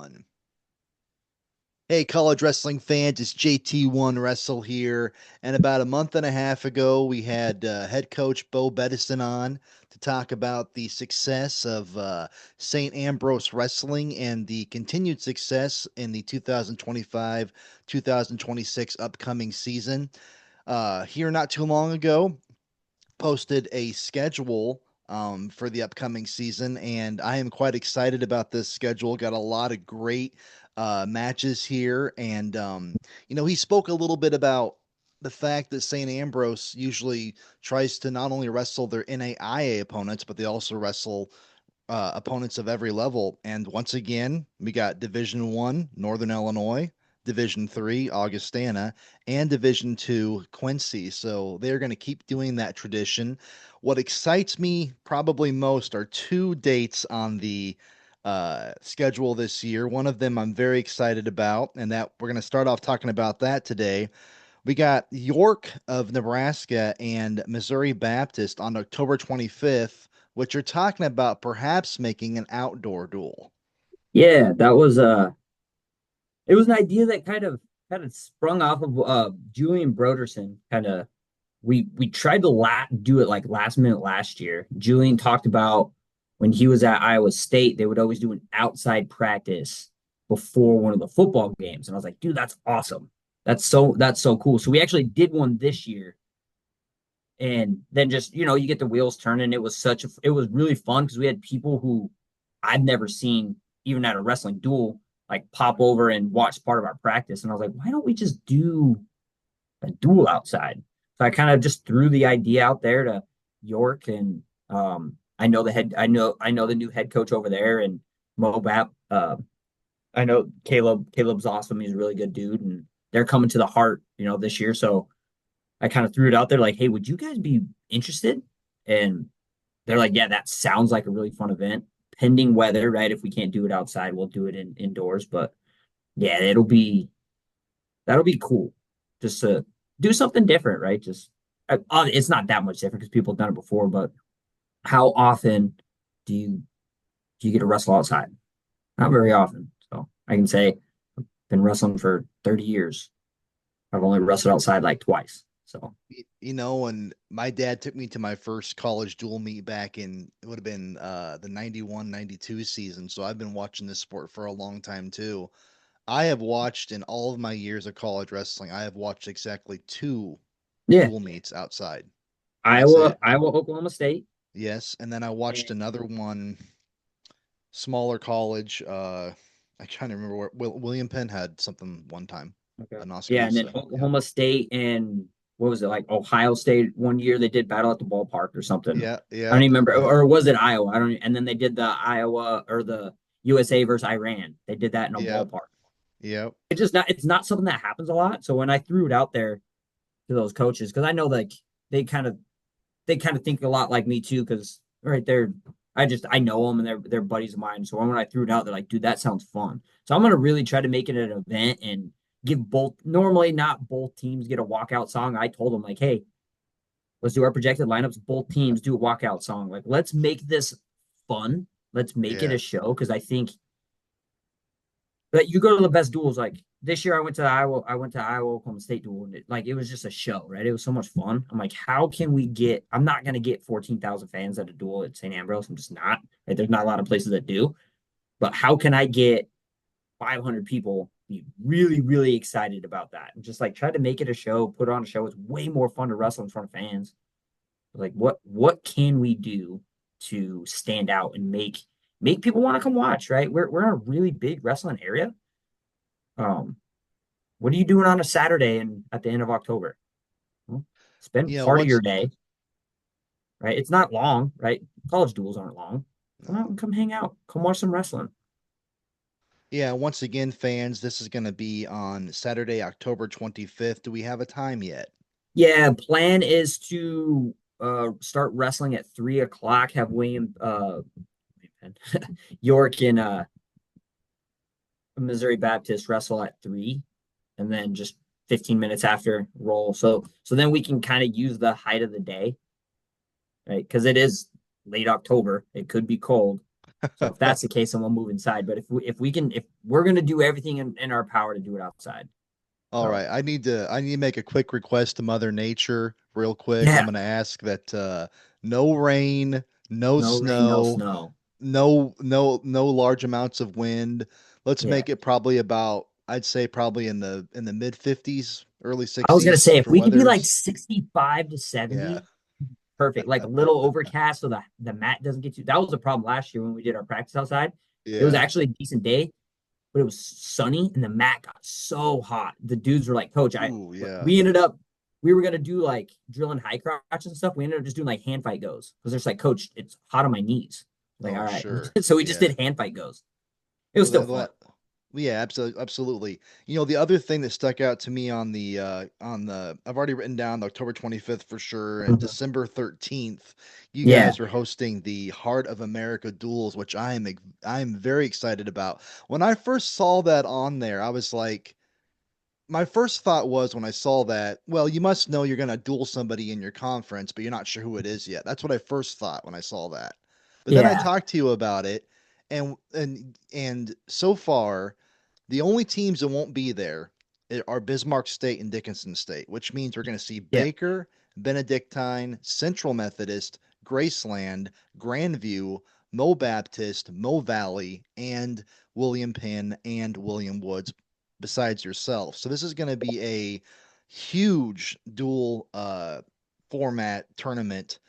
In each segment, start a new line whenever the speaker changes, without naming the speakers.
1. Hey, college wrestling fans, it's JT1Wrestle here. And about a month and a half ago, we had head coach Bo Bettinson on to talk about the success of St. Ambrose Wrestling and the continued success in the 2025-2026 upcoming season. Here not too long ago, posted a schedule for the upcoming season, and I am quite excited about this schedule. Got a lot of great matches here, and he spoke a little bit about the fact that St. Ambrose usually tries to not only wrestle their NAIA opponents, but they also wrestle opponents of every level. And once again, we got Division One, Northern Illinois, Division Three, Augustana, and Division Two, Quincy. So they're going to keep doing that tradition. What excites me probably most are two dates on the schedule this year. One of them I'm very excited about, and that we're going to start off talking about that today. We got York of Nebraska and Missouri Baptist on October 25th, which are talking about perhaps making an outdoor duel.
Yeah, that was it was an idea that kind of sprung off of Julian Broderson. We tried to do it like last minute last year. Julian talked about when he was at Iowa State, they would always do an outside practice before one of the football games. And I was like, dude, that's awesome. That's so cool. So we actually did one this year. And then just, you get the wheels turning. It was really fun because we had people who I've never seen even at a wrestling duel like pop over and watch part of our practice. And I was like, why don't we just do a duel outside? So I kind of just threw the idea out there to York, and I know the new head coach over there, and Mobap. I know Caleb's awesome. He's a really good dude, and they're coming to the heart, this year. So I kind of threw it out there like, hey, would you guys be interested? And they're like, yeah, that sounds like a really fun event, pending weather, right? If we can't do it outside, we'll do it indoors. But yeah, that'll be cool just to do something different, right? It's not that much different because people have done it before, but how often do you get to wrestle outside? Not very often. So I can say I've been wrestling for 30 years. I've only wrestled outside like twice. So
And my dad took me to my first college dual meet back in, it would have been the 91-92 season. So I've been watching this sport for a long time too. I have watched in all of my years of college wrestling, I have watched exactly two
yeah,
dual meets outside. That's
Iowa,
it.
Iowa, Oklahoma State.
Yes. And then I watched
And
another one, smaller college. I trying to remember where William Penn had something one time
okay.
in
Yeah, and then
Oskaloosa. Yeah.
Oklahoma State and what was it like Ohio State one year they did battle at the ballpark or something.
Yeah.
I don't
Yep.
even remember,
Yep.
or was it Iowa? I don't. And then they did the Iowa or the USA versus Iran. They did that in a
Yep.
ballpark.
Yep.
It's not something that happens a lot. So when I threw it out there to those coaches, because I know like they kind of they kind of think a lot like me too, because right there, I know them and they're buddies of mine. So when I threw it out, they're like, dude, that sounds fun. So I'm gonna really try to make it an event and give both. Normally, not both teams get a walkout song. I told them like, hey, let's do our projected lineups. Both teams do a walkout song. Like, let's make this fun. Let's make it
Yeah.
a show because I think that you go to the best duels. Like this year, I went to Iowa Oklahoma State duel, and it was just a show, right? It was so much fun. I'm like, how can we get? I'm not gonna get 14,000 fans at a duel at St. Ambrose. I'm just not. Right? There's not a lot of places that do. But how can I get 500 people be really, really excited about that and just like try to make it a show, put on a show? It's way more fun to wrestle in front of fans. Like, what can we do to stand out and make people want to come watch? Right? We're in a really big wrestling area. Um, what are you doing on a Saturday and at the end of October? Well, spend part of
Once
your day, right? It's not long, right? College duels aren't long. Come out
no.
and come hang out. Come watch some wrestling.
Once again, fans, this is going to be on Saturday, October 25th. Do we have a time yet?
Yeah, plan is to start wrestling at 3 o'clock. Have York and Missouri Baptist wrestle at 3, and then just 15 minutes after roll. So then we can kind of use the height of the day, right? Because it is late October. It could be cold. So if that's the case, then we'll move inside. But if we're gonna do everything in our power to do it outside.
All
So
right, I need to make a quick request to Mother Nature real quick. I'm
yeah,
going to ask that no rain, no
no rain, no
snow,
snow.
no large amounts of wind. Let's
Yeah.
make it probably about, I'd say probably in the mid 50s, early
I was gonna
60s
say if
for
we could be like
weathers.
65 to
Yeah.
70, perfect. Like a little overcast so the mat doesn't get you. That was a problem last year when we did our practice outside. It was
Yeah.
actually a decent day, but it was sunny and the mat got so hot. The dudes were like, Coach,
Ooh, yeah.
we ended up we were gonna do like drilling high crotches and stuff. We ended up just doing like hand fight goes because they're just like, Coach, it's hot on my knees. Like, all
Oh,
right.
sure.
So we just
Yeah.
did hand fight goes. It was
Well,
still fun.
yeah, absolutely, absolutely. The other thing that stuck out to me I've already written down October 25th for sure, and
Mhm.
December 13th, you
Yeah.
guys are hosting the Heart of America duels, which I'm very excited about. When I first saw that on there, I was like, my first thought was when I saw that, well, you must know you're going to duel somebody in your conference, but you're not sure who it is yet. That's what I first thought when I saw that. But then I
Yeah.
talked to you about it, and so far, the only teams that won't be there are Bismarck State and Dickinson State, which means we're going to see
Yeah.
Baker, Benedictine, Central Methodist, Graceland, Grandview, Mo Baptist, Mo Valley, and William Penn and William Woods, besides yourself. So this is going to be a huge dual format tournament.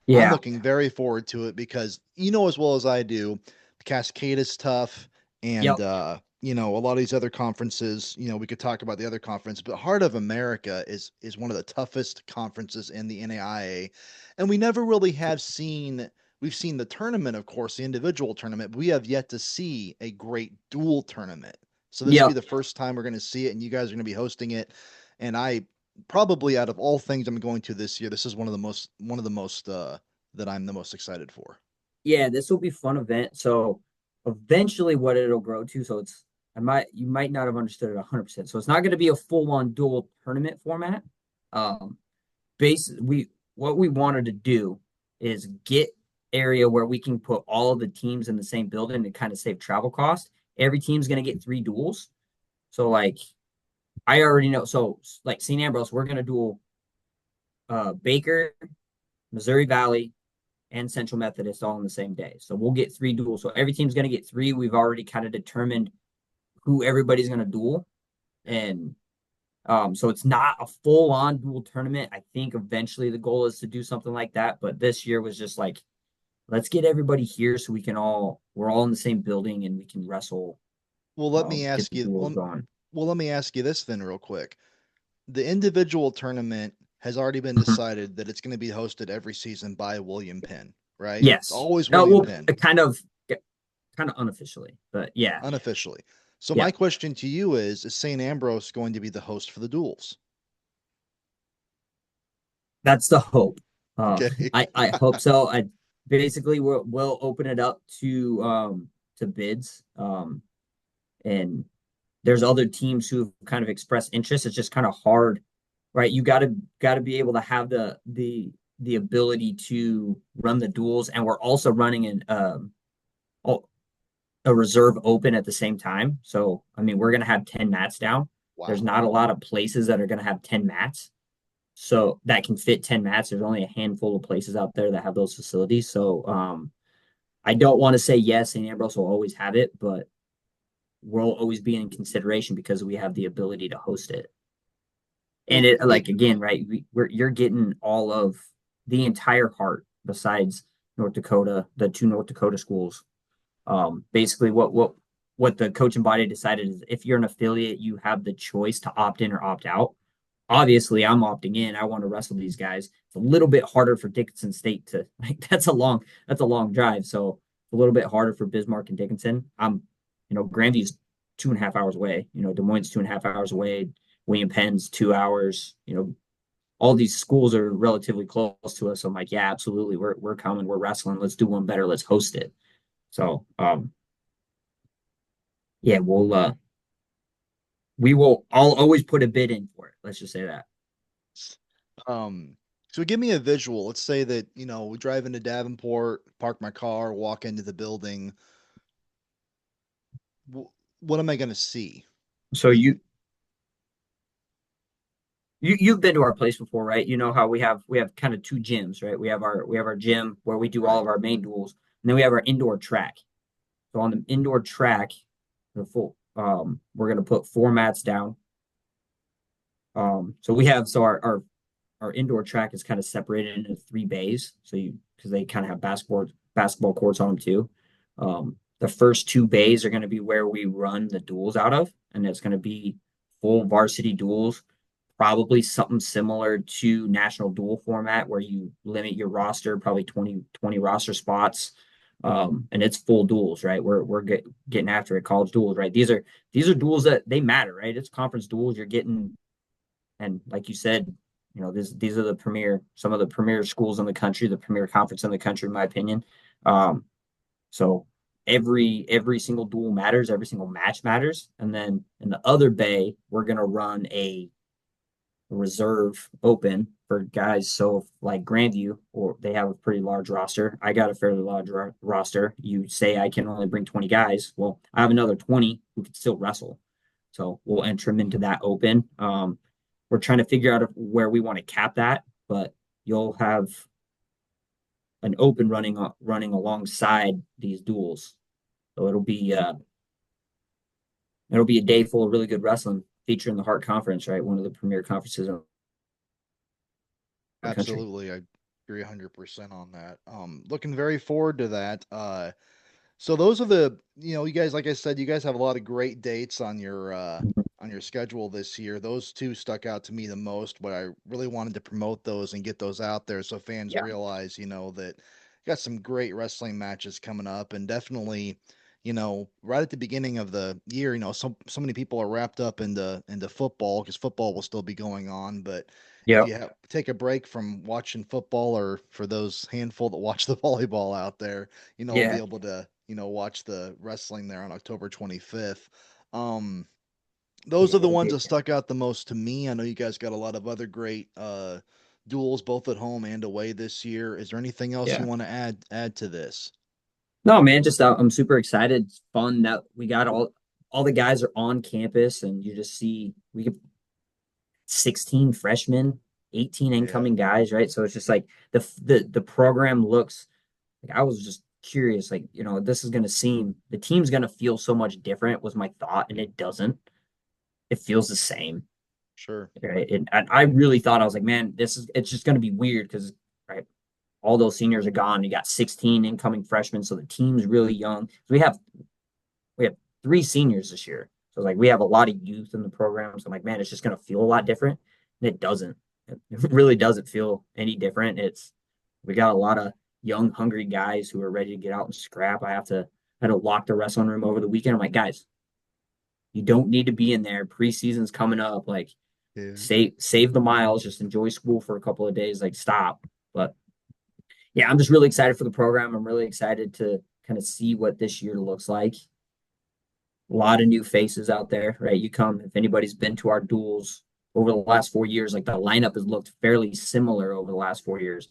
I'm
Yeah.
looking very forward to it because you know as well as I do, Cascade is tough, and
Yep.
a lot of these other conferences. We could talk about the other conference, but Heart of America is one of the toughest conferences in the NAIA, and we never really have seen. We've seen the tournament, of course, the individual tournament, but we have yet to see a great dual tournament. So this will be
Yep.
the first time we're going to see it, and you guys are going to be hosting it. And I probably out of all things I'm going to this year, this is one of the most that I'm the most excited for.
Yeah, this will be fun event. So eventually what it'll grow to, so it's you might not have understood it 100%. So it's not going to be a full-on dual tournament format. Um we what we wanted to do is get area where we can put all of the teams in the same building to kind of save travel cost. Every team's going to get 3 duels. So like I already know. So like St. Ambrose, we're going to duel Baker, Missouri Valley, and Central Methodist all on the same day. So we'll get 3 duels. So every team's going to get 3. We've already kind of determined who everybody's going to duel. And so it's not a full on dual tournament. I think eventually the goal is to do something like that. But this year was just like, let's get everybody here so we're all in the same building and we can wrestle,
Well, let me
get
ask
the
you.
duels going.
Let me ask you this then, real quick. The individual tournament has already been
Mhm.
decided that it's going to be hosted every season by William Penn, right? It's
Yes.
always William
Well,
Penn,
kind of unofficially, but yeah,
unofficially. So
yeah.
my question to you is St. Ambrose going to be the host for the duels?
That's the hope.
Okay.
I hope so. I basically we'll open it up to bids. And there's other teams who've kind of expressed interest. It's just kind of hard, right? You got to be able to have the ability to run the duels, and we're also running a reserve open at the same time. So I mean, we're gonna have 10 mats down. There's
Wow.
not a lot of places that are gonna have 10 mats. So that can fit 10 mats. There's only a handful of places out there that have those facilities. So I don't want to say yes, St. Ambrose will always have it, but we'll always be in consideration because we have the ability to host it. And
Well,
it like again, right? You're getting all of the entire heart besides North Dakota, the 2 North Dakota schools. Basically, what the coaching body decided is if you're an affiliate, you have the choice to opt in or opt out. Obviously, I'm opting in. I want to wrestle these guys. It's a little bit harder for Dickinson State to like that's a long drive. So a little bit harder for Bismarck and Dickinson. Grandview's 2.5 hours away. Des Moines 2.5 hours away. William Penn's 2 hours. All these schools are relatively close to us. So I'm like, yeah, absolutely. We're coming. We're wrestling. Let's do one better. Let's host it. So yeah, we will. I'll always put a bid in for it. Let's just say that.
um, So give me a visual. Let's say that, we drive into Davenport, park my car, walk into the building. What am I going to see?
So you've been to our place before, right? You know how we have kind of two gyms, right? We have our gym where we do all
Right.
of our main duels, and then we have our indoor track. So on the indoor track, we're gonna put four mats down. So we have so our indoor track is kind of separated into three bays. So you because they kind of have basketball courts on them too. The first two bays are going to be where we run the duels out of, and it's going to be full varsity duels, probably something similar to national duel format where you limit your roster, probably 20 roster spots. And it's full duels, right? We're getting after it, college duels, right? These are duels that they matter, right? It's conference duels. You're getting, and like you said, these are some of the premier schools in the country, the premier conference in the country, in my opinion. So every single duel matters, every single match matters. And then in the other bay, we're gonna run a reserve open for guys. So if, like Grandview, or they have a pretty large roster. I got a fairly large roster. You say I can only bring 20 guys. Well, I have another 20 who can still wrestle. So we'll enter them into that open. We're trying to figure out where we want to cap that, but you'll have an open running alongside these duels. So it'll be a day full of really good wrestling featuring the Hart Conference, right? One of the premier conferences in the country.
Absolutely. I agree 100% on that. Looking very forward to that. So those are you guys, like I said, you guys have a lot of great dates on your schedule this year. Those two stuck out to me the most, but I really wanted to promote those and get those out there so fans
Yeah,
realize, that you got some great wrestling matches coming up, and definitely, right at the beginning of the year, so many people are wrapped up into football because football will still be going on, but if
yeah,
you take a break from watching football, or for those handful that watch the volleyball out there, we'll be
yeah,
able to, watch the wrestling there on October 25th. Um, those
yeah.
are the
It'll
ones
be
that stuck out the most to me. I know you guys got a lot of other great duels both at home and away this year. Is there anything else you
yeah.
want to add to this?
No, man, just I'm super excited. It's fun that we got all the guys are on campus, and you just see we get 16 freshmen, 18
Yeah,
incoming guys, right? So it's just like the program looks like I was just curious, like, this is gonna seem the team's gonna feel so much different was my thought, and it doesn't. It feels the same,
sure.
right? And I really thought I was like, man, it's just gonna be weird because right, all those seniors are gone. You got 16 incoming freshmen, so the team's really young. We have three seniors this year. So like we have a lot of youth in the program. So I'm like, man, it's just gonna feel a lot different. And it doesn't. It really doesn't feel any different. We got a lot of young, hungry guys who are ready to get out and scrap. I had to lock the wrestling room over the weekend. I'm like, guys, you don't need to be in there. Preseason's coming up. Like,
Yeah.
save the miles. Just enjoy school for a couple of days. Like, stop. But yeah, I'm just really excited for the program. I'm really excited to kind of see what this year looks like. A lot of new faces out there, right? If anybody's been to our duels over the last 4 years, like the lineup has looked fairly similar over the last 4 years.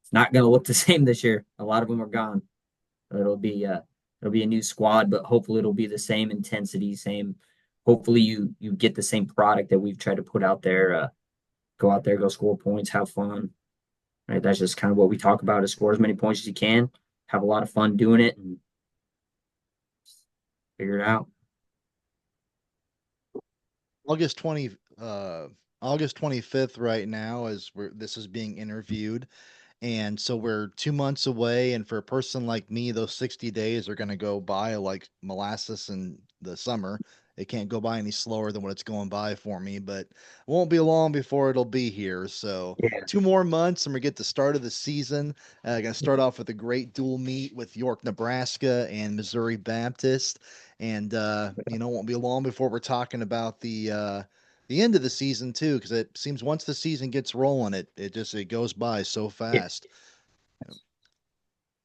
It's not going to look the same this year. A lot of them are gone. It'll be a new squad, but hopefully it'll be the same intensity, same. Hopefully you get the same product that we've tried to put out there. Go out there, go score points, have fun. Right? That's just kind of what we talk about: is score as many points as you can, have a lot of fun doing it, and figure it out.
August 20 August 25th right now as this is being interviewed. And so we're 2 months away. And for a person like me, those 60 days are going to go by like molasses in the summer. It can't go by any slower than what it's going by for me, but it won't be long before it'll be here. So
Yeah.
2 more months and we get the start of the season. Going to start off with a great dual meet with York, Nebraska and Missouri Baptist. And, won't be long before we're talking about the end of the season too, because it seems once the season gets rolling, it goes by so
Yeah.
fast.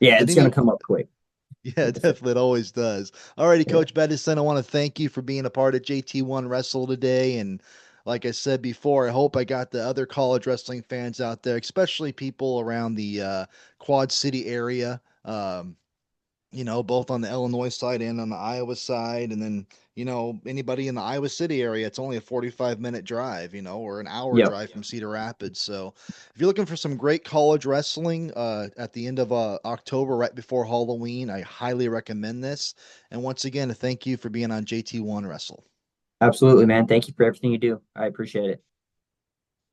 Yeah,
Did
it's gonna
any?
come up quick.
Yeah,
Like I said.
definitely, it always does. Alrighty,
Yeah.
Coach Bettison, I want to thank you for being a part of JT1 Wrestle today, and like I said before, I hope I got the other college wrestling fans out there, especially people around the Quad City area. Both on the Illinois side and on the Iowa side. And then, anybody in the Iowa City area, it's only a 45-minute drive, or an hour
Yep,
drive from Cedar Rapids. So if you're looking for some great college wrestling at the end of October, right before Halloween, I highly recommend this. And once again, thank you for being on JT1 Wrestle.
absolutely, man. Thank you for everything you do. I appreciate it.